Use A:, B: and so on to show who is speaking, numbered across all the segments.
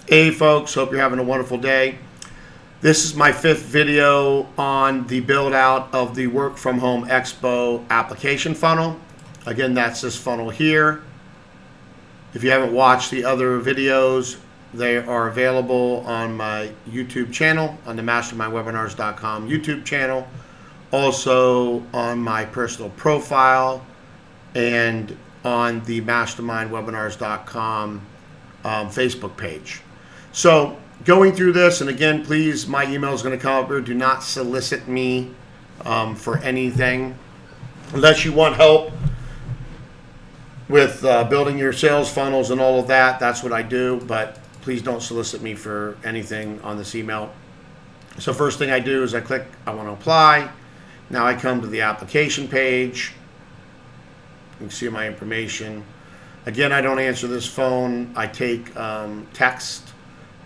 A: Hey folks, hope you're having a wonderful day. This is my 5th video on the build out of the Work From Home Expo application funnel. Again, that's this funnel here. If you haven't watched the other videos, they are available on my YouTube channel, on the mastermindwebinars.com YouTube channel, also on my personal profile, and on the mastermindwebinars.com Facebook page. So going through this, and again, please, my email is going to come up here. Do not solicit me for anything unless you want help with building your sales funnels and all of that. That's what I do, but please don't solicit me for anything on this email. So first thing I do is I click I want to apply. Now I come to the application page. You can see my information. Again, I don't answer this phone. I take text,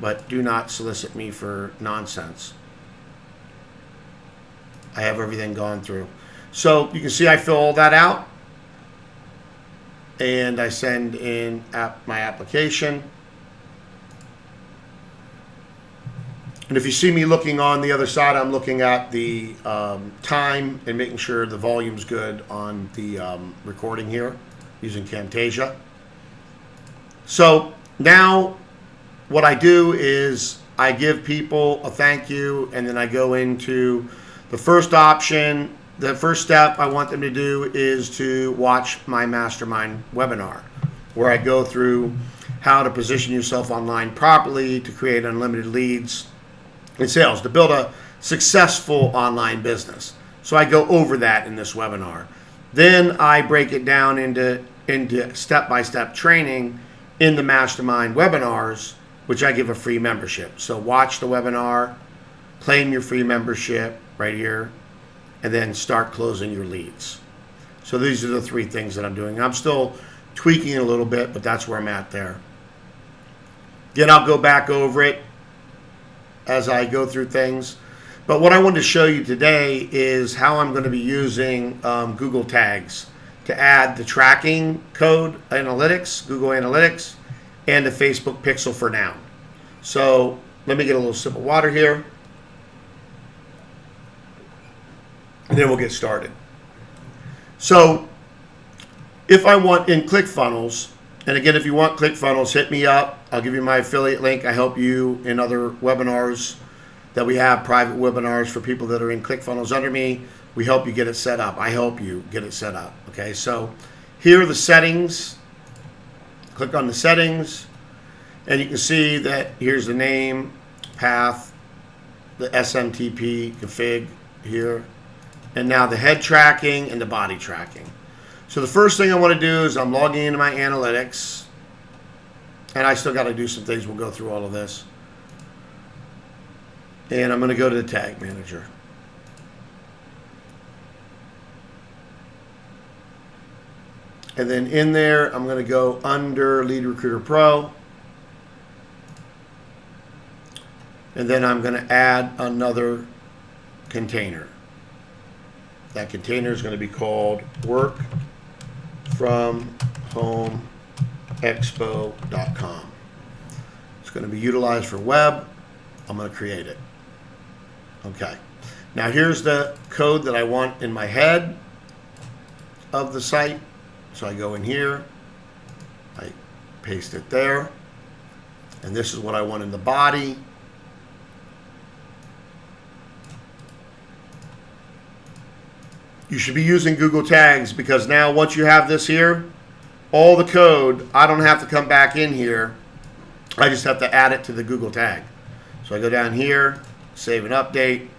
A: but do not solicit me for nonsense. I have everything gone through. So you can see I fill all that out, and I send in my application. And if you see me looking on the other side, I'm looking at the time and making sure the volume's good on the recording here using Camtasia. So now what I do is I give people a thank you, and then I go into the first option. The first step I want them to do is to watch my mastermind webinar, where I go through how to position yourself online properly to create unlimited leads and sales, to build a successful online business. So I go over that in this webinar. Then I break it down into step-by-step training in the mastermind webinars, which I give a free membership. So watch the webinar, claim your free membership right here, and then start closing your leads. So these are the 3 things that I'm doing. I'm still tweaking a little bit, but that's where I'm at there. Then I'll go back over it as I go through things. But what I wanted to show you today is how I'm going to be using Google Tags to add the tracking code analytics, Google Analytics, and the Facebook Pixel for Now. So let me get a little sip of water here, and then we'll get started. So if I want in ClickFunnels, and again, if you want ClickFunnels, hit me up. I'll give you my affiliate link. I help you in other webinars that we have, private webinars for people that are in ClickFunnels under me. We help you get it set up. I help you get it set up. Okay, so here are the settings. Click on the settings, and you can see that here's the name, path, the SMTP config here, and now the head tracking and the body tracking. So the first thing I want to do is I'm logging into my analytics, and I still got to do some things. We'll go through all of this. And I'm going to go to the tag manager. And then in there, I'm going to go under Lead Recruiter Pro. And then I'm going to add another container. That container is going to be called workfromhomeexpo.com. It's going to be utilized for web. I'm going to create it. Okay. Now here's the code that I want in my head of the site. So I go in here, I paste it there, and this is what I want in the body. You should be using Google Tags, because now once you have this here, all the code, I don't have to come back in here. I just have to add it to the Google Tag. So I go down here, save and update,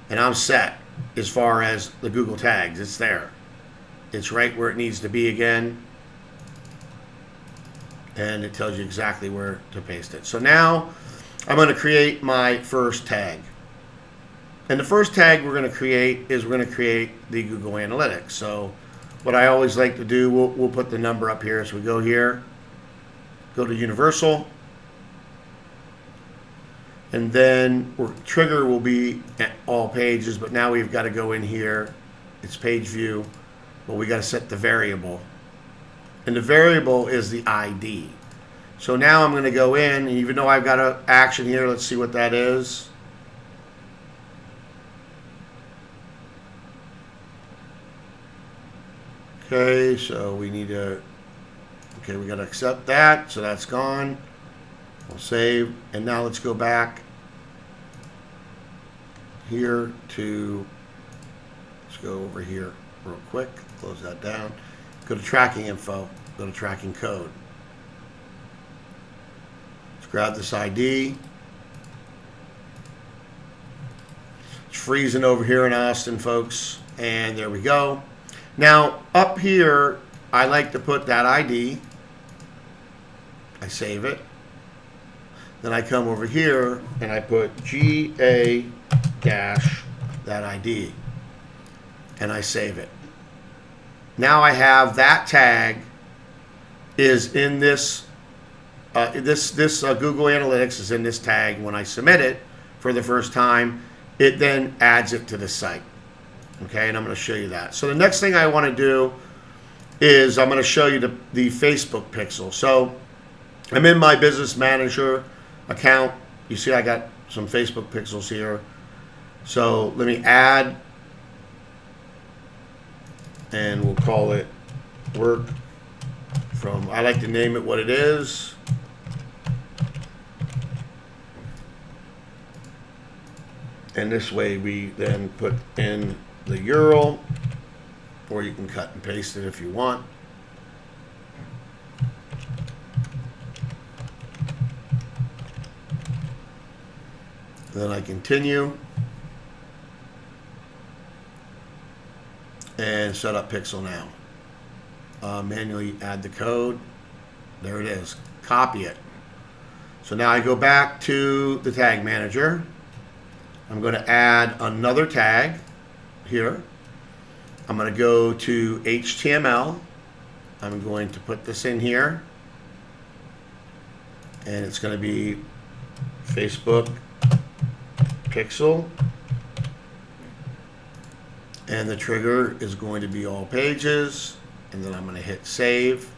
A: and I'm set as far as the Google Tags. It's there. It's right where it needs to be again, and it tells you exactly where to paste it. So now I'm going to create my first tag. And the first tag we're going to create is we're going to create the Google Analytics. So what I always like to do, we'll put the number up here. So we go here, go to Universal, and then trigger will be at all pages, but now we've got to go in here. It's page view. Well, we got to set the variable, and the variable is the ID. So now I'm going to go in, and even though I've got an action here, let's see what that is. Okay, so we need to, okay, we got to accept that, so that's gone. We'll save, and now let's go back here to, let's go over here real quick, close that down. Go to tracking info, go to tracking code. Let's grab this ID. It's freezing over here in Austin, folks, and there we go. Now, up here, I like to put that ID. I save it. Then I come over here and I put GA dash that ID. And I save it. Now I have that tag is in this, Google Analytics is in this tag. When I submit it for the first time, it then adds it to the site. Okay, and I'm going to show you that. So the next thing I want to do is I'm going to show you the Facebook pixel. So I'm in my Business Manager account. You see I got some Facebook pixels here. So let me add, and we'll call it work from, I like to name it what it is. And this way we then put in the URL, or you can cut and paste it if you want. Then I continue and set up pixel now. Manually add the code. There it is. Copy it. So now I go back to the tag manager. I'm going to add another tag here. I'm going to go to HTML. I'm going to put this in here. And it's going to be Facebook pixel. And the trigger is going to be all pages. And then I'm going to hit save.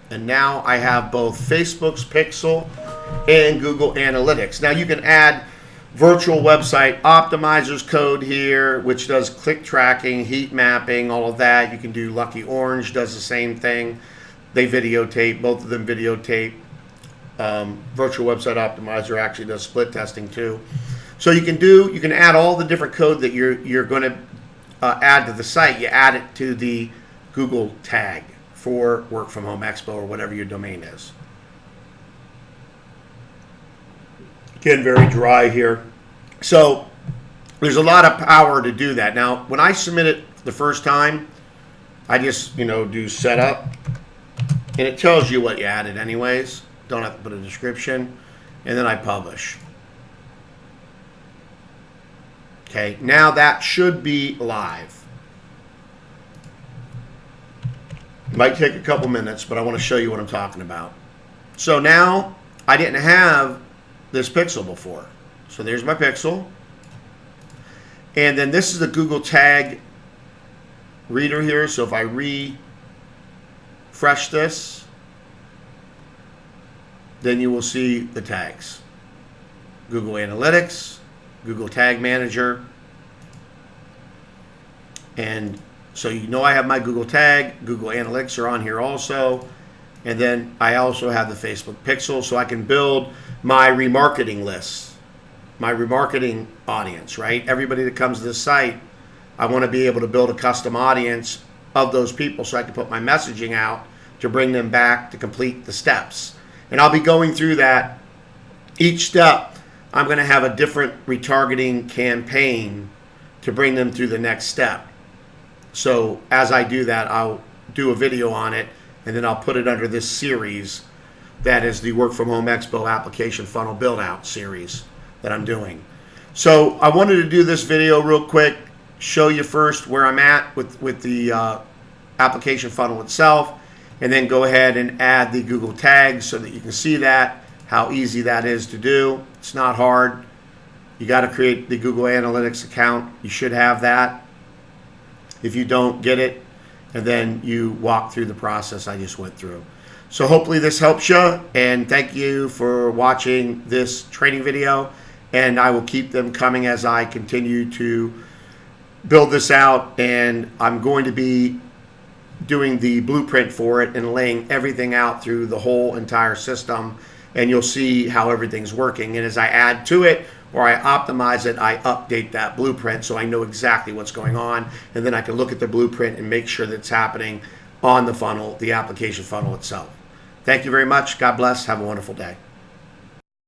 A: And now I have both Facebook's pixel and Google Analytics. Now you can add virtual website optimizers code here, which does click tracking, heat mapping, all of that. You can do Lucky Orange, does the same thing. They videotape, both of them videotape. Virtual website optimizer actually does split testing too. So you can add all the different code that you're going to add to the site. You add it to the Google tag for Work From Home Expo or whatever your domain is. Again, very dry here. So there's a lot of power to do that. Now, when I submit it the first time, I just, do setup, and it tells you what you added anyways. Don't have to put a description, and then I publish. Okay, now that should be live. It might take a couple minutes, but I want to show you what I'm talking about. So now I didn't have this pixel before. So there's my pixel. And then this is the Google tag reader here. So if I refresh this, then you will see the tags. Google Analytics, Google Tag Manager. And so I have my Google tag, Google Analytics are on here also. And then I also have the Facebook pixel, so I can build my remarketing list, my remarketing audience, right? Everybody that comes to this site, I want to be able to build a custom audience of those people so I can put my messaging out to bring them back to complete the steps. And I'll be going through that. Each step, I'm going to have a different retargeting campaign to bring them through the next step. So as I do that, I'll do a video on it, and then I'll put it under this series that is the Work From Home Expo Application Funnel Build Out series that I'm doing. So I wanted to do this video real quick, show you first where I'm at with the application funnel itself, and then go ahead and add the Google tags so that you can see that, how easy that is to do. It's not hard. You got to create the Google Analytics account. You should have that. If you don't, get it, and then you walk through the process I just went through. So hopefully this helps you, and thank you for watching this training video, and I will keep them coming as I continue to build this out, and I'm going to be doing the blueprint for it and laying everything out through the whole entire system, and you'll see how everything's working. And as I add to it or I optimize it, I update that blueprint so I know exactly what's going on, and then I can look at the blueprint and make sure that it's happening on the funnel, the application funnel itself. Thank you very much. God bless. Have a wonderful day.